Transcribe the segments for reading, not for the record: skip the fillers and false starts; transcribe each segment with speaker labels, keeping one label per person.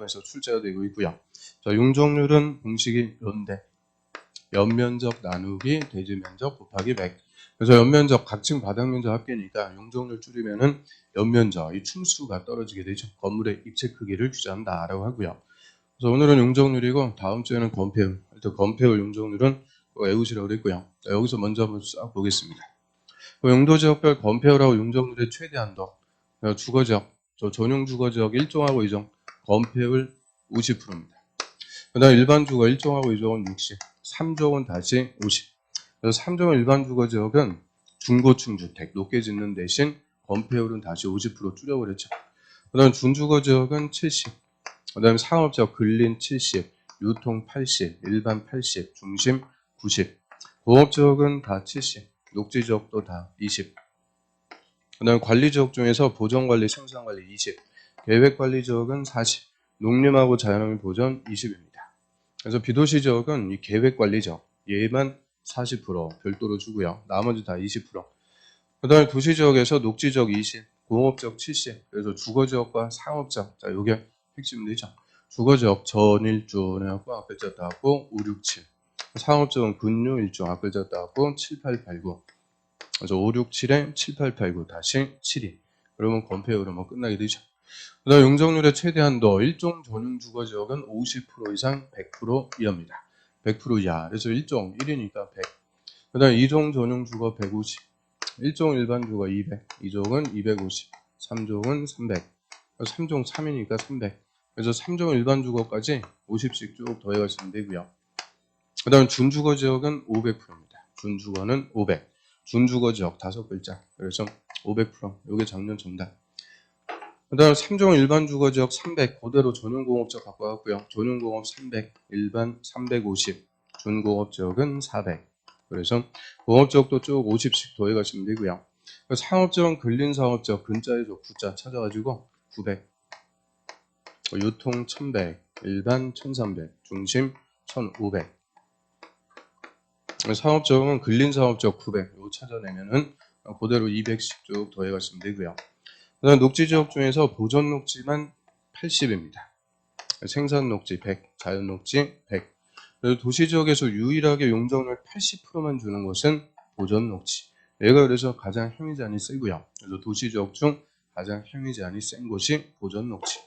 Speaker 1: 시험에서 출제가 되고 있고요. 자, 용적률은 공식이 연대. 연면적 나누기 대지면적 곱하기 100. 그래서 연면적 각층 바닥면적 합계니까 용적률 줄이면은 연면적, 이 춤수가 떨어지게 되죠. 건물의 입체 크기를 규정한다라고 하고요. 그래서 오늘은 용적률이고 다음 주에는 건폐율. 일단 건폐율 용적률은 외우시라고 그랬고요. 자, 여기서 먼저 한번 싹 보겠습니다. 용도지역별 건폐율하고 용적률의 최대한도. 주거지역, 전용 주거지역 1종하고 2종 건폐율 50%입니다. 그 다음 일반 주거 1종하고 2종은 60, 3종은 다시 50. 그래서 3종은 일반 주거지역은 중고층 주택 높게 짓는 대신 건폐율은 다시 50% 줄여버렸죠. 그 다음 준주거지역은 70, 그 다음에 상업지역 근린 70, 유통 80, 일반 80, 중심 90. 공업지역은 다 70, 녹지지역도 다 20. 그 다음에 관리지역 중에서 보전관리, 생산관리 20, 계획관리지역은 40, 농림하고 자연환경 보전 20입니다. 그래서 비도시 지역은 이 계획관리지역 얘만 40% 별도로 주고요. 나머지 다 20%. 그 다음에 도시지역에서 녹지지역 20, 공업지역 70. 그래서 주거지역과 상업지역. 자, 요게 핵심이죠. 주거지역 전일주 해갖고 앞에 졌다 하고 5, 6, 7. 상업지역은 근류 일종 앞에 졌다 하고 7, 8, 8, 9. 그래서 5, 6, 7에 7, 8, 8, 9 다시 7이. 그러면 건폐율은 끝나게 되죠. 그 다음 용적률의 최대한도 1종 전용 주거지역은 50% 이상 100% 이하입니다. 100% 이하. 그래서 1종 1이니까 100. 그 다음 2종 전용 주거 150. 1종 일반 주거 200. 2종은 250. 3종은 300. 3종 3이니까 300. 그래서 3종 일반 주거까지 50씩 쭉 더해가시면 되고요. 그 다음 준주거 지역은 500%입니다. 준주거는 500. 준주거 지역 5글자. 그래서 500%. 이게 작년 정답. 그 다음 3종 일반 주거지역 300, 그대로 전용공업지역 갖고 왔고요. 전용공업 300, 일반 350, 준공업지역은 400. 그래서 공업지역도 쭉 50씩 더해가시면 되고요. 상업지역은 근린상업지역, 근자에서 구자 찾아가지고 900, 유통 1100, 일반 1300, 중심 1500. 상업지역은 근린상업지역 900, 이거 찾아내면은 그대로 200씩 쭉 더해가시면 되고요. 그다음 녹지지역 중에서 보전녹지만 80입니다. 생산녹지 100, 자연녹지 100. 그래서 도시지역에서 유일하게 용적률 80%만 주는 것은 보전녹지. 얘가 그래서 가장 힘이 제한이 세고요. 그래서 도시지역 중 가장 힘이 제한이 센 곳이 보전녹지.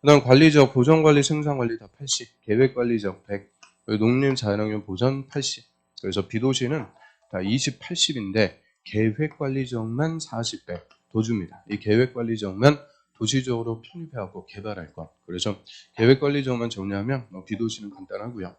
Speaker 1: 그다음 관리지역, 보전관리, 생산관리 다 80, 계획관리지역 100, 농림, 자연환경 보전 80. 그래서 비도시는 다 20, 80인데 계획관리지역만 40배. 더 줍니다. 이 계획관리지역만 도시적으로 편입해갖고 개발할 것. 그래서 계획관리지역만 정리하면 비도시는 간단하고요.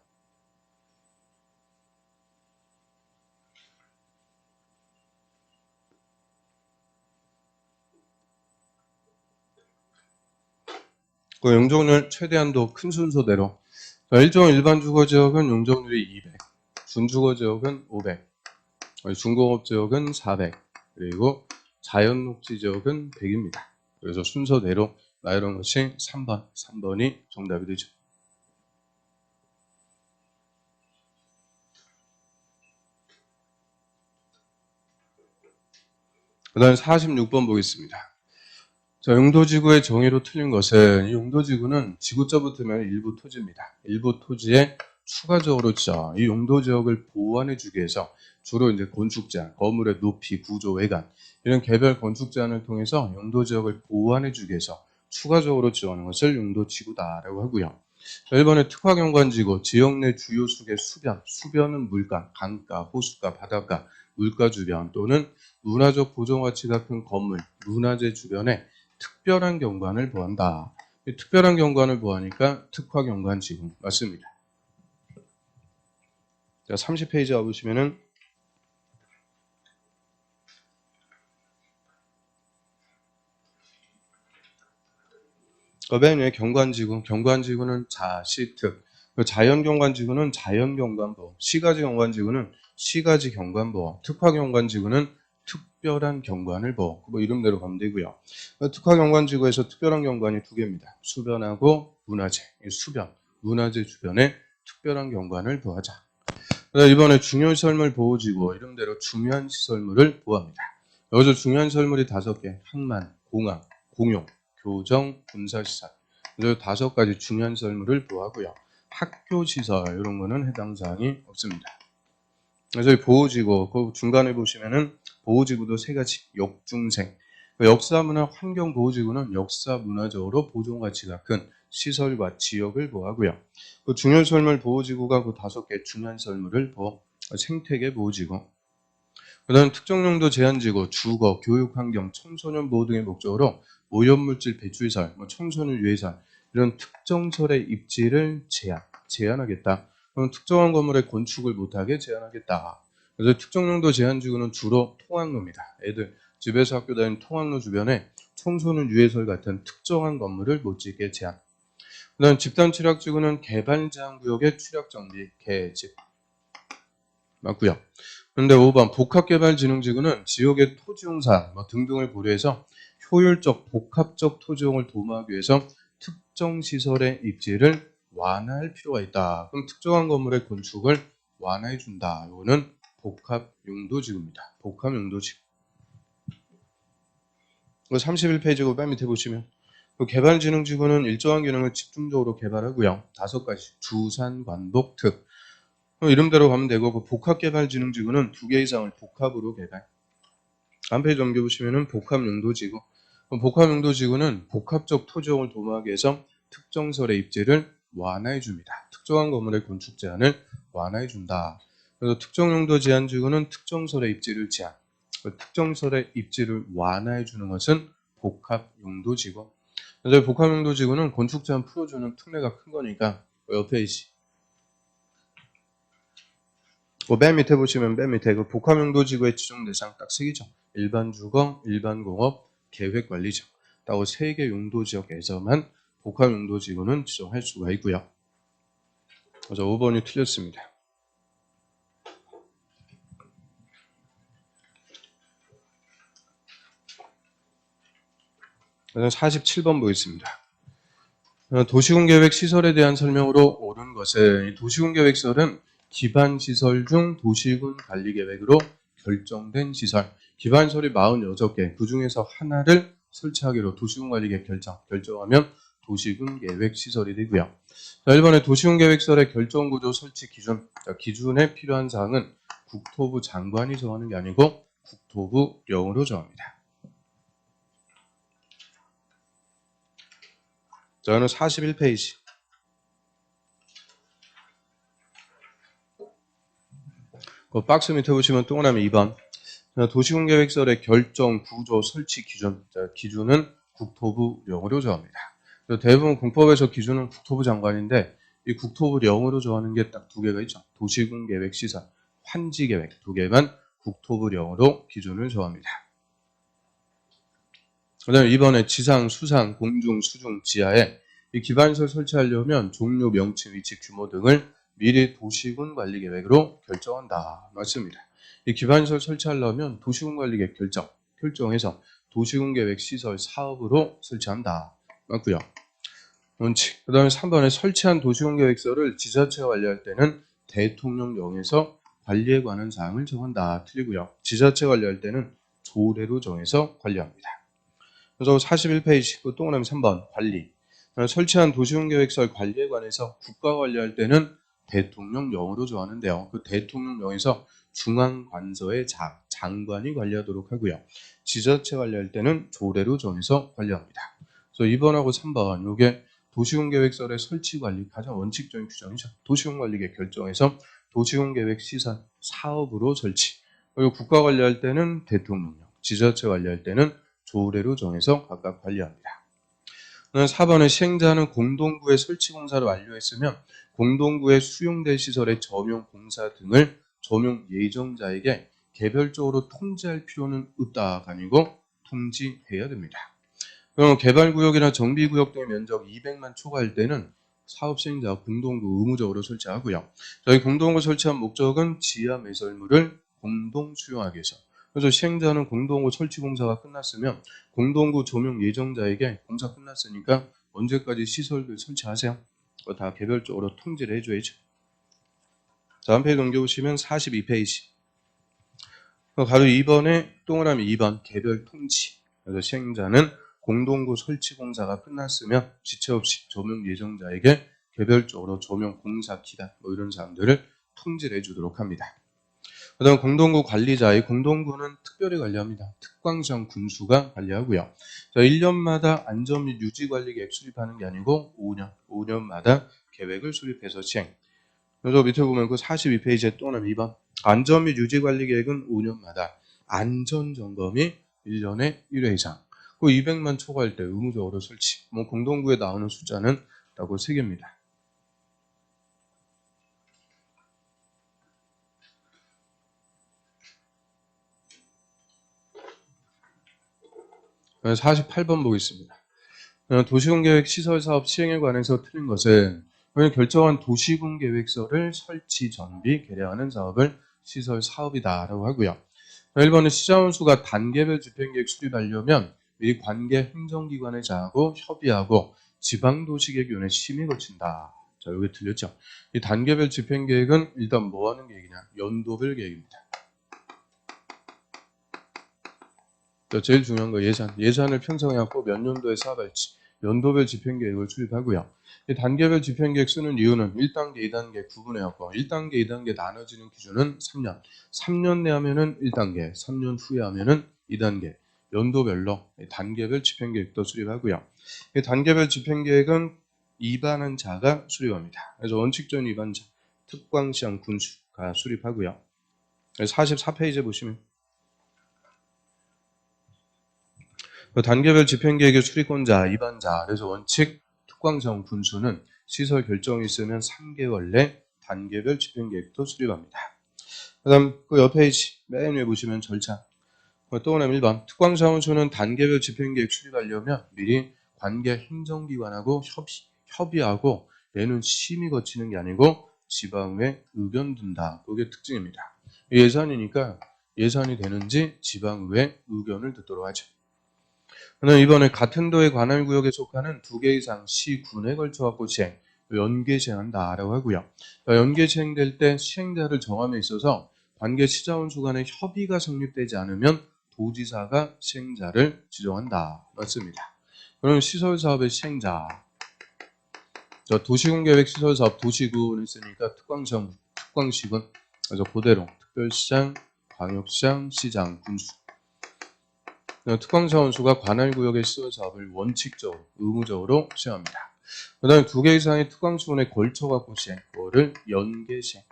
Speaker 1: 그 용적률 최대한도 큰 순서대로 1종 일반 주거지역은 용적률이 200, 준주거지역은 500, 중공업지역은 400, 그리고 자연녹지지역은 100입니다. 그래서 순서대로 나열한 것이 3번이 정답이 되죠. 그 다음에 46번 보겠습니다. 자, 용도지구의 정의로 틀린 것은 이 용도지구는 지구자 붙으면 일부 토지입니다. 일부 토지에 추가적으로 이 용도지역을 보완해 주기 위해서 주로 이제 건축 제한, 건물의 높이, 구조, 외관 이런 개별 건축 제한을 통해서 용도지역을 보완해 주기 위해서 추가적으로 지어하는 것을 용도지구다라고 하고요. 1번에 특화경관지구, 지역 내 주요 수의 수변, 수변은 물가, 강가, 호숫가, 바닷가, 물가 주변 또는 문화적 보존 가치가 큰 건물, 문화재 주변에 특별한 경관을 보한다. 특별한 경관을 보하니까 특화경관지구 맞습니다. 자, 30페이지 와보시면은 맨 위에 경관지구, 경관지구는 자시특, 자연경관지구는 자연경관보, 시가지경관지구는 시가지경관보, 특화경관지구는 특별한 경관을 보. 이름대로 가면 되고요. 특화경관지구에서 특별한 경관이 두 개입니다. 수변하고 문화재. 수변, 문화재 주변에 특별한 경관을 보하자. 이번에 중요시설물 보호지구, 이름대로 중요한 시설물을 보호합니다. 여기서 중요한 시설물이 5개. 항만, 공항, 공용, 교정, 군사시설. 그래서 5가지 중요한 썰물을 보호하고요. 학교 시설 이런 거는 해당 사항이 없습니다. 그래서 이 보호지구 그 중간에 보시면은 보호지구도 3가지 역중생 역사문화 환경보호지구는 역사문화적으로 보존가치가 큰 시설과 지역을 보호하고요. 그 중요설물 보호지구가 그 5개 중요한 설물을 보호 생태계 보호지구 그 다음 특정용도 제한지구 주거, 교육환경, 청소년 보호 등의 목적으로 오염물질 배출설, 청소년 유해설 이런 특정설의 입지를 제한하겠다. 그럼 특정한 건물의 건축을 못하게 제한하겠다. 그래서 특정용도 제한지구는 주로 통학로입니다. 애들 집에서 학교 다니는 통학로 주변에 청소년 유해설 같은 특정한 건물을 못 짓게 제한. 그 다음 집단 취락지구는 개발 제한구역의 취락정비, 개집. 맞고요. 그런데 5번 복합개발진흥지구는 지역의 토지용사 등등을 고려해서 효율적 복합적 토지용을 도모하기 위해서 특정 시설의 입지를 완화할 필요가 있다. 그럼 특정한 건물의 건축을 완화해 준다. 이거는 복합용도지구입니다. 복합용도지구. 31페이지고 맨 밑에 보시면 개발진흥지구는 일정한 기능을 집중적으로 개발하고요. 5가지 주산, 관복, 특 이름대로 가면 되고 그 복합개발진흥지구는 2개 이상을 복합으로 개발. 한 페이지 넘겨보시면은 복합용도지구. 복합용도지구는 복합적 토지용을 도모하기 위해서 특정설의 입지를 완화해 줍니다. 특정한 건물의 건축 제한을 완화해 준다. 그래서 특정용도 제한지구는 특정설의 입지를 제한. 그 특정설의 입지를 완화해 주는 것은 복합용도지구. 그래서 복합용도지구는 건축 제한 풀어주는 특례가 큰 거니까 옆에 있지. 맨 밑에 보시면 맨 밑에 그 복합용도지구의 지정 대상 딱 3개죠. 일반 주거, 일반 공업, 계획관리지역. 딱 3개 용도지역에서만 복합용도지구는 지정할 수가 있고요. 그래서 5번이 틀렸습니다. 그래서 47번 보겠습니다. 도시군계획 시설에 대한 설명으로 옳은 것은 도시군계획설은 기반시설 중 도시군 관리계획으로 결정된 시설 기반시설이 46개 그 중에서 하나를 설치하기로 도시군관리계획 결정하면 도시군계획시설이 되고요. 자, 1번에 도시군계획설의 결정구조 설치 기준 기준에 필요한 사항은 국토부 장관이 정하는 게 아니고 국토부령으로 정합니다. 저는 41페이지. 그 박스 밑에 보시면 동그라미 2번. 도시군계획설의 결정, 구조, 설치 기준. 기준은 국토부령으로 정합니다. 대부분 공법에서 기준은 국토부 장관인데 이 국토부령으로 정하는 게 딱 2개가 있죠. 도시군계획 시설, 환지계획 2개만 국토부령으로 기준을 정합니다. 그 다음에 이번에 지상, 수상, 공중, 수중, 지하에 이 기반시설 설치하려면 종류, 명칭, 위치, 규모 등을 미리 도시군 관리계획으로 결정한다. 맞습니다. 이 기반시설 설치하려면 도시군 관리계획 결정해서 도시군 계획 시설 사업으로 설치한다. 맞고요. 원칙. 그 다음에 3번에 설치한 도시군 계획서를 지자체가 관리할 때는 대통령령에서 관리에 관한 사항을 정한다. 틀리고요. 지자체 관리할 때는 조례로 정해서 관리합니다. 그래서 41페이지 그 동그라미 3번 관리. 설치한 도시군계획설 관리에 관해서 국가 관리할 때는 대통령령으로 정하는데요. 그 대통령령에서 중앙관서의 장관이 관리하도록 하고요. 지자체 관리할 때는 조례로 정해서 관리합니다. 그래서 2번하고 3번 이게 도시군계획설의 설치 관리 가장 원칙적인 규정이죠. 도시군관리계획 결정해서 도시군계획 시설 사업으로 설치. 그리고 국가 관리할 때는 대통령령, 지자체 관리할 때는 조례로 정해서 각각 관리합니다. 4번에 시행자는 공동구의 설치 공사를 완료했으면 공동구에 수용될 시설의 점용 공사 등을 점용 예정자에게 개별적으로 통지할 필요는 없다가 아니고 통지해야 됩니다. 그럼 개발구역이나 정비구역 등의 면적 200만 초과할 때는 사업 시행자가 공동구 의무적으로 설치하고요. 저희 공동구 설치한 목적은 지하 매설물을 공동 수용하기 위해서. 그래서 시행자는 공동구 설치 공사가 끝났으면 공동구 조명 예정자에게 공사 끝났으니까 언제까지 시설들 설치하세요. 그거 다 개별적으로 통지를 해줘야죠. 다음 페이지 넘겨보시면 42페이지. 가로 2번에 동그라미 2번 개별 통지. 그래서 시행자는 공동구 설치 공사가 끝났으면 지체 없이 조명 예정자에게 개별적으로 조명 공사 기간 이런 사항들을 통지를 해주도록 합니다. 그다음 공동구 관리자의 공동구는 특별히 관리합니다. 특광시장 군수가 관리하고요. 1년마다 안전 및 유지 관리 계획 수립하는 게 아니고 5년마다 계획을 수립해서 시행. 그래서 밑에 보면 그 42페이지에 또는 2번 안전 및 유지 관리 계획은 5년마다 안전 점검이 1년에 1회 이상. 그 200만 초과할 때 의무적으로 설치. 공동구에 나오는 숫자는 라고 3개입니다. 48번 보겠습니다. 도시군계획 시설사업 시행에 관해서 틀린 것은 결정한 도시군계획서를 설치, 정비, 개량하는 사업을 시설사업이다라고 하고요. 1번은 시장원수가 단계별 집행계획 수립하려면 미리 관계 행정기관에 자하고 협의하고 지방도시계획위원회 심의 거친다. 자, 여기 틀렸죠? 이 단계별 집행계획은 일단 뭐 하는 계획이냐? 연도별 계획입니다. 제일 중요한 거 예산을 편성해갖고 몇 년도에 사업할지 연도별 집행계획을 수립하고요. 이 단계별 집행계획 쓰는 이유는 1단계, 2단계 구분해갖고 1단계, 2단계 나눠지는 기준은 3년. 3년 내 하면은 1단계, 3년 후에 하면은 2단계. 연도별로 단계별 집행계획도 수립하고요. 이 단계별 집행계획은 입안한 자가 수립합니다. 그래서 원칙적인 입안자, 특광시장 군수가 수립하고요. 44페이지 보시면 단계별 집행계획의 수립권자, 입안자, 그래서 원칙 특광시장 군수는 시설 결정이 있으면 3개월 내 단계별 집행계획도 수립합니다. 그 다음 그 옆에 맨 위에 보시면 절차. 또 하나 1번 특광시장군수는 단계별 집행계획 수립하려면 미리 관계 행정기관하고 협의하고 얘는 심의 거치는 게 아니고 지방의회 의견 둔다. 그게 특징입니다. 예산이니까 예산이 되는지 지방의회 의견을 듣도록 하죠. 그다음 이번에 같은 도의 관할구역에 속하는 2개 이상 시군에 걸쳐 갖고 시행, 연계 시행한다라고 하고요. 연계 시행될 때 시행자를 정함에 있어서 관계 시자원수 간의 협의가 성립되지 않으면 도지사가 시행자를 지정한다. 맞습니다. 그럼 시설사업의 시행자, 도시군계획 시설사업 도시군 있으니까 특광시군, 그래서 그대로 특별시장, 광역시장, 시장, 군수. 특광시원수가 관할구역의 시설사업을 원칙적으로, 의무적으로 시행합니다. 그 다음에 2개 이상의 특광시군에 걸쳐갖고 시행, 그거를 연계시행,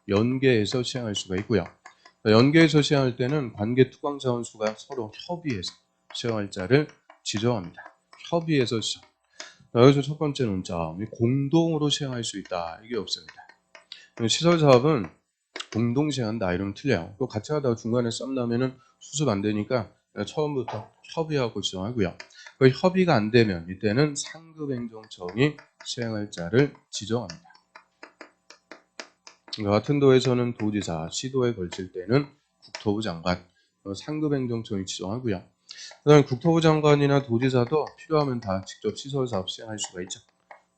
Speaker 1: 연계해서 시행할 수가 있고요. 연계해서 시행할 때는 관계 특광시원수가 서로 협의해서 시행할 자를 지정합니다. 협의해서 시행. 여기서 첫 번째 논점, 공동으로 시행할 수 있다. 이게 없습니다. 시설사업은 공동 시행한다. 이러면 틀려요. 또 같이 하다가 중간에 썸 나면은 수습 안 되니까 처음부터 협의하고 지정하고요. 그 협의가 안 되면 이때는 상급행정청이 시행할 자를 지정합니다. 같은 도에서는 도지사, 시도에 걸칠 때는 국토부 장관, 상급행정청이 지정하고요. 그다음에 국토부 장관이나 도지사도 필요하면 다 직접 시설사업 시행할 수가 있죠.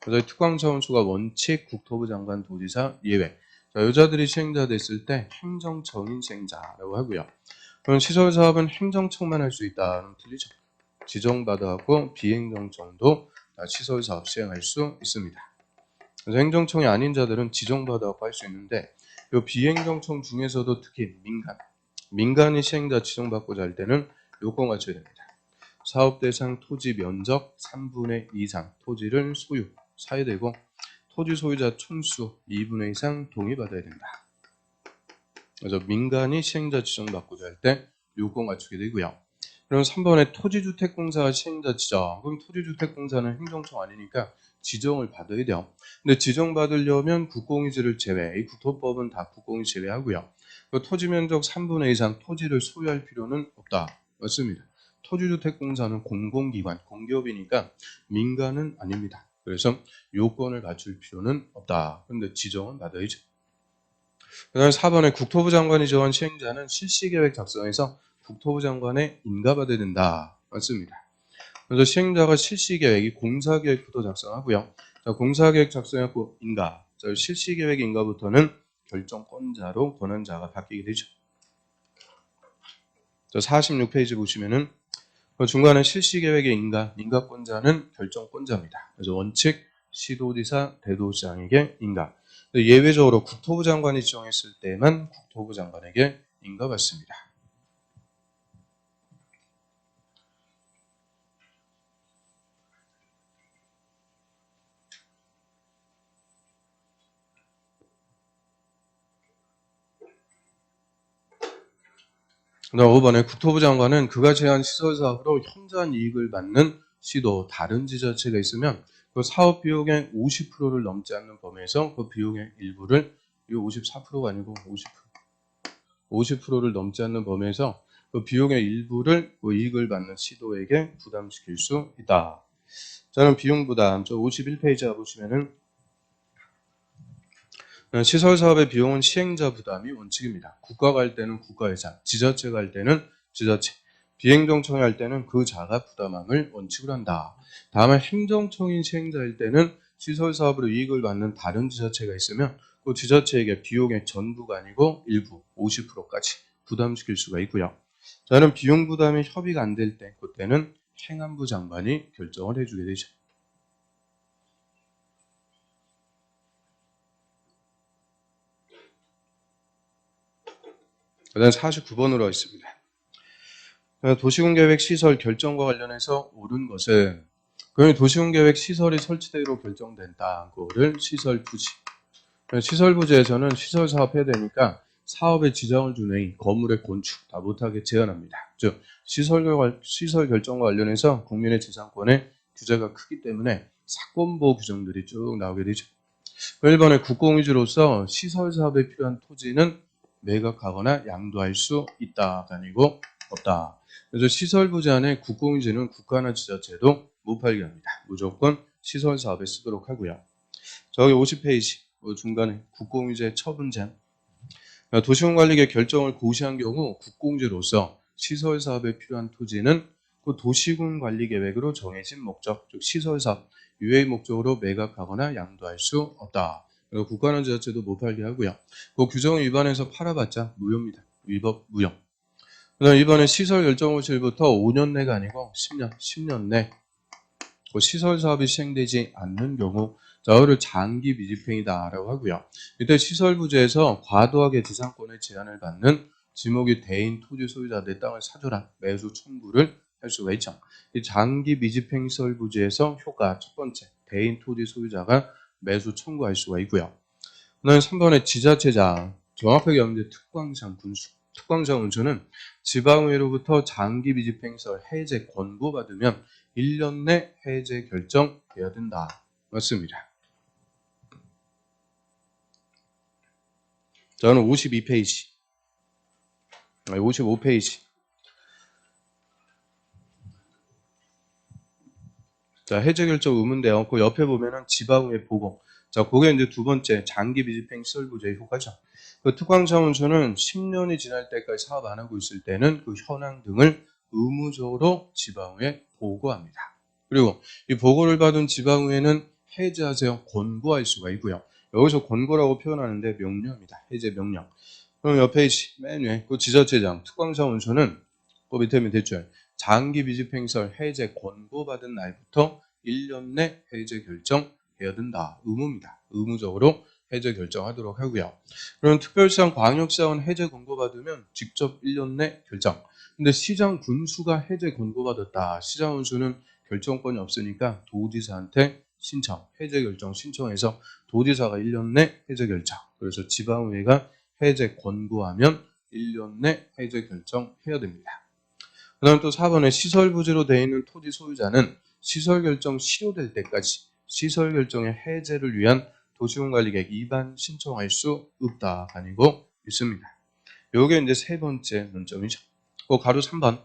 Speaker 1: 그래서 특광시원수가 원칙 국토부 장관, 도지사 예외. 여자들이 시행자 됐을 때 행정청인 시행자라고 하고요. 그럼 시설사업은 행정청만 할 수 있다는 틀리죠. 지정받아갖고 비행정청도 시설사업 시행할 수 있습니다. 그래서 행정청이 아닌 자들은 지정받아갖고 할 수 있는데 이 비행정청 중에서도 특히 민간이 시행자 지정받고자 할 때는 요건 갖춰야 됩니다. 사업 대상 토지 면적 3분의 2 이상 토지를 소유, 사유되고 토지 소유자 총수 2분의 2 이상 동의받아야 된다. 그래서 민간이 시행자 지정받고자 할 때 요건 갖추게 되고요. 그럼 3번에 토지주택공사 시행자 지정. 그럼 토지주택공사는 행정청 아니니까 지정을 받아야 돼요. 근데 지정받으려면 국공유지를 제외, 이 국토법은 다 국공유지 제외하고요. 토지 면적 3분의 2 이상 토지를 소유할 필요는 없다. 맞습니다. 토지주택공사는 공공기관, 공기업이니까 민간은 아닙니다. 그래서 요건을 갖출 필요는 없다. 그런데 지정은 받아야죠. 그 다음에 4번에 국토부 장관이 정한 시행자는 실시계획 작성해서 국토부 장관에 인가받아야 된다. 맞습니다. 그래서 시행자가 실시계획이 공사계획부터 작성하고요. 자, 공사계획 작성하고 인가. 자, 실시계획 인가부터는 결정권자로 권한자가 바뀌게 되죠. 자, 46페이지 보시면은 중간에 실시계획의 인가권자는 결정권자입니다. 그래서 원칙, 시도지사, 대도시장에게 인가. 예외적으로 국토부 장관이 지정했을 때만 국토부 장관에게 인가받습니다. 그다음 5번에 국토부 장관은 그가 제한 시설 사업으로 현저한 이익을 받는 시도 다른 지자체가 있으면 그 사업 비용의 50%를 넘지 않는 범위에서 그 비용의 일부를 이 54%가 아니고 50%를 넘지 않는 범위에서 그 비용의 일부를 그 이익을 받는 시도에게 부담시킬 수 있다. 저는 비용 부담 저 51페이지 보시면은 시설 사업의 비용은 시행자 부담이 원칙입니다. 국가가 할 때는 국가예산, 지자체가 할 때는 지자체, 비행정청이 할 때는 그 자가 부담함을 원칙으로 한다. 다만 행정청인 시행자일 때는 시설 사업으로 이익을 받는 다른 지자체가 있으면 그 지자체에게 비용의 전부가 아니고 일부 50%까지 부담시킬 수가 있고요. 저는 비용 부담이 협의가 안 될 때, 그때는 행안부 장관이 결정을 해주게 되죠. 그다음 49번으로 하겠습니다. 도시군계획 시설 결정과 관련해서 옳은 것은 그 도시군계획 시설이 설치되기로 결정된다. 그거를 시설 부지. 시설 부지에서는 시설 사업해야 되니까 사업에 지장을 주는 건물의 건축 다 못하게 제한합니다. 즉 시설 결정과 관련해서 국민의 재산권의 규제가 크기 때문에 사건보호 규정들이 쭉 나오게 되죠. 1번에 국공유지로서 시설 사업에 필요한 토지는 매각하거나 양도할 수 있다가 아니고 없다. 그래서 시설 부지 안에 국공유지는 국가나 지자체도 못 팔게 합니다. 무조건 시설 사업에 쓰도록 하고요. 저기 50페이지 중간에 국공유지의 처분 제한. 도시군관리계 결정을 고시한 경우 국공유지로서 시설 사업에 필요한 토지는 그 도시군관리계획으로 정해진 목적, 즉 시설 사업 유해 목적으로 매각하거나 양도할 수 없다. 그리고 국가나 지자체도 못 팔게 하고요. 그 규정 위반해서 팔아봤자 무효입니다. 위법 무효. 그다음 이번에 시설 결정 호실부터 5년 내가 아니고 10년 내 그 시설 사업이 시행되지 않는 경우 저를 장기 미집행이다라고 하고요. 이때 시설 부지에서 과도하게 지상권의 제한을 받는 지목이 대인 토지 소유자 내 땅을 사줘라 매수 청구를 할 수가 있죠. 이 장기 미집행 시설 부지에서 효과 첫 번째 대인 토지 소유자가 매수 청구할 수가 있고요. 그다음에 3번에 지자체장 정확하게 하면 특광상 분수 특광상 운수는 지방의회로부터 장기 미집행시설 해제 권고받으면 1년 내 해제 결정돼야 된다. 맞습니다. 저는 52페이지, 55페이지. 자, 해제 결정 의무인데요. 그 옆에 보면은 지방의회 보고. 자, 그게 이제 두 번째 장기 미집행 시설 부재의 효과죠. 그 특광사무소는 10년이 지날 때까지 사업 안 하고 있을 때는 그 현황 등을 의무적으로 지방의회에 보고합니다. 그리고 이 보고를 받은 지방의회는 해제하세요 권고할 수가 있고요. 여기서 권고라고 표현하는데 명령입니다. 해제 명령. 그럼 옆에 맨 위에 그 지자체장 특광사무소는 그 밑에 됐죠. 장기 미집행시설 해제 권고받은 날부터 1년 내 해제 결정해야 된다. 의무입니다. 의무적으로 해제 결정하도록 하고요. 그럼 특별시장 광역시장은 해제 권고받으면 직접 1년 내 결정. 근데 시장 군수가 해제 권고받았다. 시장 군수는 결정권이 없으니까 도지사한테 신청, 해제 결정 신청해서 도지사가 1년 내 해제 결정. 그래서 지방의회가 해제 권고하면 1년 내 해제 결정해야 됩니다. 그 다음 또 4번에 시설 부지로 되어 있는 토지 소유자는 시설 결정 실효될 때까지 시설 결정의 해제를 위한 도시군관리계획 위반 신청할 수 없다 아니고 있습니다. 요게 이제 세 번째 논점이죠. 그 가로 3번.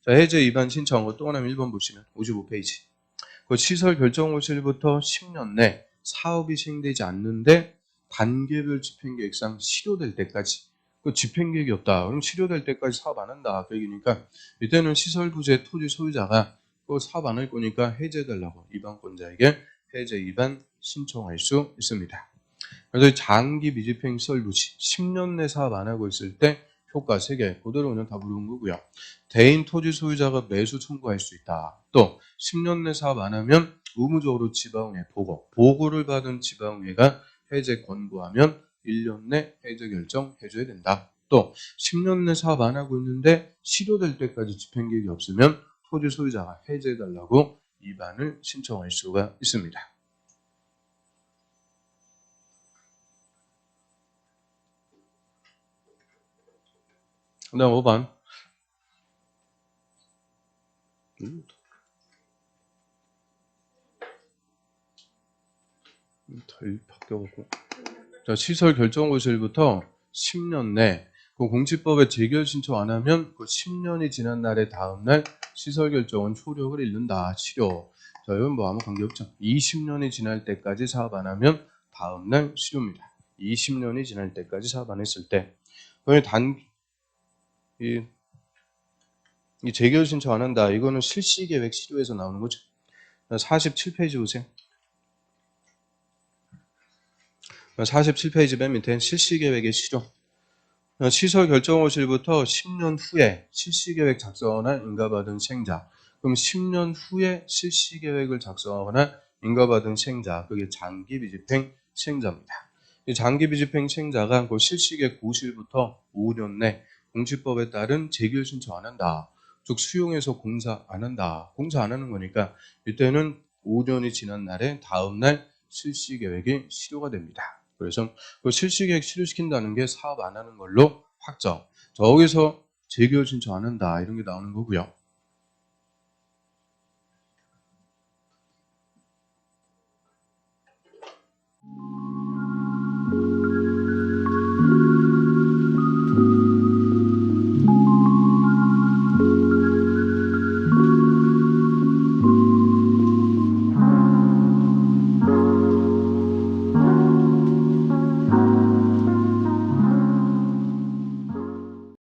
Speaker 1: 자, 해제 위반 신청 또 하나 1번 보시면 55페이지. 그 시설 결정 호실부터 10년 내 사업이 시행되지 않는데 단계별 집행계획상 실효될 때까지 그 집행계획이 없다. 그럼 실효될 때까지 사업 안 한다. 그 얘기니까 이때는 시설 부재 토지 소유자가 그 사업 안 할 거니까 해제해달라고 위반권자에게 해제 위반 신청할 수 있습니다. 그래서 장기 미집행 시설 부지 10년 내 사업 안 하고 있을 때 효과 3개 그대로 그냥 다 부르는 거고요. 대인 토지 소유자가 매수 청구할 수 있다. 또 10년 내 사업 안 하면 의무적으로 지방에 보고를 받은 지방의회가 해제 권고하면 1년 내 해제 결정 해줘야 된다. 또 10년 내 사업 안 하고 있는데 실효될 때까지 집행계획이 없으면 토지 소유자가 해제해달라고 위반을 신청할 수가 있습니다. 그 다음 5번. 덜 바뀌어갖고. 자, 시설 결정고시일부터 10년 내 그 공지법에 재결 신청 안 하면 그 10년이 지난 날의 다음 날 시설 결정은 효력을 잃는다. 실효. 자, 이건 뭐 아무 관계없죠. 20년이 지날 때까지 사업 안 하면 다음 날 실효입니다. 20년이 지날 때까지 사업 안 했을 때. 이 재결 신청 안 한다. 이거는 실시계획 실효에서 나오는 거죠. 47페이지 보세요. 47페이지 맨 밑에 실시계획의 실효. 시설 결정호실부터 10년 후에 실시계획 작성하거나 인가받은 시행자. 그럼 10년 후에 실시계획을 작성하거나 인가받은 시행자. 그게 장기비집행 시행자입니다. 이 장기비집행 시행자가 그 실시계획 고실부터 5년 내 공시법에 따른 재결 신청 안 한다. 즉 수용해서 공사 안 한다. 공사 안 하는 거니까 이때는 5년이 지난 날에 다음 날 실시계획이 실효가 됩니다. 그래서 그 실시계획 실효시킨다는 게 사업 안 하는 걸로 확정. 저기서 재개월 신청 안 한다. 이런 게 나오는 거고요.